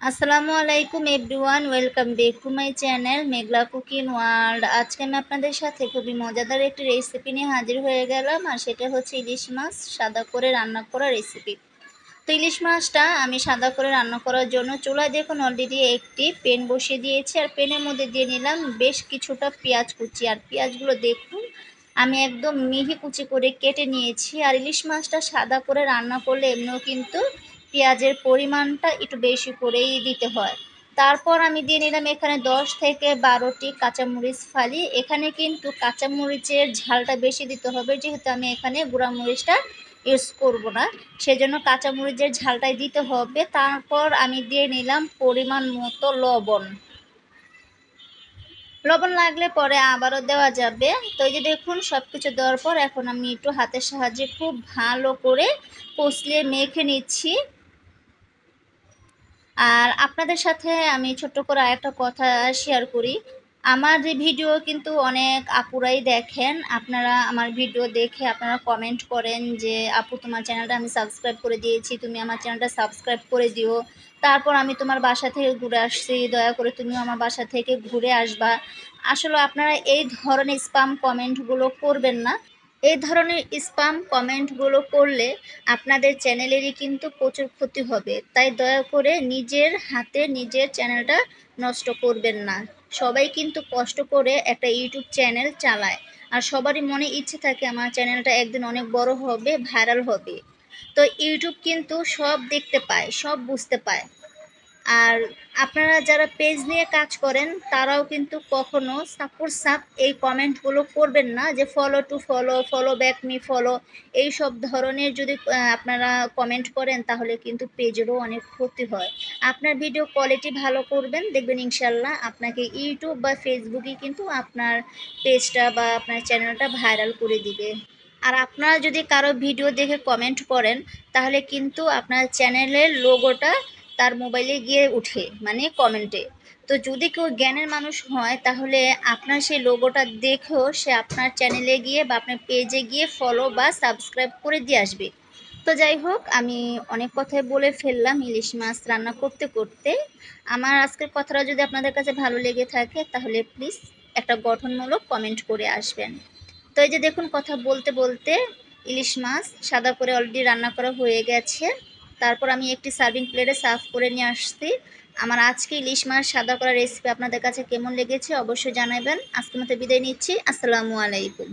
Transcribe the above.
আসসালামু আলাইকুম everyone, welcome back to my channel Meghla cooking world. আজকে আমি আপনাদের সাথে খুবই মজাদার একটি রেসিপি নিয়ে হাজির হয়ে গেলাম, আর সেটা হচ্ছে ইলিশ মাছ সাদা করে রান্না করা রেসিপি। তো ইলিশ মাছটা আমি সাদা করে রান্না করার জন্য চুলায় দেখুন অলরেডি একটি প্যান বসিয়ে দিয়েছি, আর প্যানের মধ্যে দিয়ে নিলাম বেশ কিছুটা পেঁয়াজ কুচি। আর পেঁয়াজগুলো দেখুন আমি একদম মিহি কুচি করে কেটে নিয়েছি। আর ইলিশ মাছটা সাদা করে রান্না করলে এমনিও কিন্তু পেঁয়াজের পরিমাণটা একটু বেশি করেই দিতে হয়। তারপর আমি দিয়ে নিলাম এখানে 10 থেকে 12টি কাঁচামরিচ ফালি। এখানে কিন্তু কাঁচামরিচের ঝালটা বেশি দিতে হবে, যেহেতু আমি এখানে গুঁড়ামরিচটা ইউজ করব না, সেজন্য কাঁচামরিচের ঝালটাই দিতে হবে। তারপর আমি দিয়ে নিলাম পরিমাণ মতো লবণ। লবণ লাগলে পরে আবারও দেওয়া যাবে। তো এই যে দেখুন সব কিছু দেওয়ার পর এখন আমি একটু হাতের সাহায্যে খুব ভালো করে কষলিয়ে মেখে নিচ্ছি। আর আপনাদের সাথে আমি ছোট্ট করে আরেকটা কথা শেয়ার করি। আমার যে ভিডিও কিন্তু অনেক আপুরাই দেখেন। আপনারা আমার ভিডিও দেখে আপনারা কমেন্ট করেন যে আপু তোমার চ্যানেলটা আমি সাবস্ক্রাইব করে দিয়েছি, তুমি আমার চ্যানেলটা সাবস্ক্রাইব করে দিও। তারপর আমি তোমার বাসা থেকে ঘুরে আসছি, দয়া করে তুমিও আমার বাসা থেকে ঘুরে আসবা। আসলে আপনারা এই ধরনের স্প্যাম কমেন্টগুলো করবেন না। এই ধরনের স্প্যাম কমেন্টগুলো করলে আপনাদের চ্যানেলেরই কিন্তু প্রচুর ক্ষতি হবে। তাই দয়া করে নিজের হাতে নিজের চ্যানেলটা নষ্ট করবেন না। সবাই কিন্তু কষ্ট করে একটা ইউটিউব চ্যানেল চালায়, আর সবারই মনে ইচ্ছে থাকে আমার চ্যানেলটা একদিন অনেক বড় হবে, ভাইরাল হবে। তো ইউটিউব কিন্তু সব দেখতে পায়, সব বুঝতে পায়। আর আপনারা যারা পেজ নিয়ে কাজ করেন তারাও কিন্তু কখনো সাপ এই কমেন্টগুলো করবেন না, যে follow to follow, follow back me follow, এই সব ধরনের যদি আপনারা কমেন্ট করেন তাহলে কিন্তু পেজেরও অনেক ক্ষতি হয়। আপনার ভিডিও কোয়ালিটি ভালো করবেন, দেখবেন ইনশাল্লাহ আপনাকে ইউটিউব বা ফেসবুকে কিন্তু আপনার পেজটা বা আপনার চ্যানেলটা ভাইরাল করে দিবে। আর আপনারা যদি কারো ভিডিও দেখে কমেন্ট করেন তাহলে কিন্তু আপনার চ্যানেলের লোগোটা তার মোবাইলে গিয়ে উঠে, মানে কমেন্টে। তো যদি কেউ জ্ঞানের মানুষ হয় তাহলে আপনার সেই লোগোটা দেখেও সে আপনার চ্যানেলে গিয়ে বা আপনার পেজে গিয়ে ফলো বা সাবস্ক্রাইব করে দিয়ে আসবে। তো যাই হোক, আমি অনেক কথাই বলে ফেললাম ইলিশ মাছ রান্না করতে করতে। আমার আজকের কথাটা যদি আপনাদের কাছে ভালো লেগে থাকে তাহলে প্লিজ একটা গঠনমূলক কমেন্ট করে আসবেন। তো এই যে দেখুন কথা বলতে বলতে ইলিশ মাছ সাদা করে অলরেডি রান্না করা হয়ে গেছে। তারপর আমি একটি সার্ভিং প্লেটে সার্ভ করে নিয়ে আসছি। আমার আজকে ইলিশ মাছ সাদা করা রেসিপি আপনাদের কাছে কেমন লেগেছে অবশ্যই জানাবেন। আজকের মতো বিদায় নিচ্ছি। আসসালামু আলাইকুম।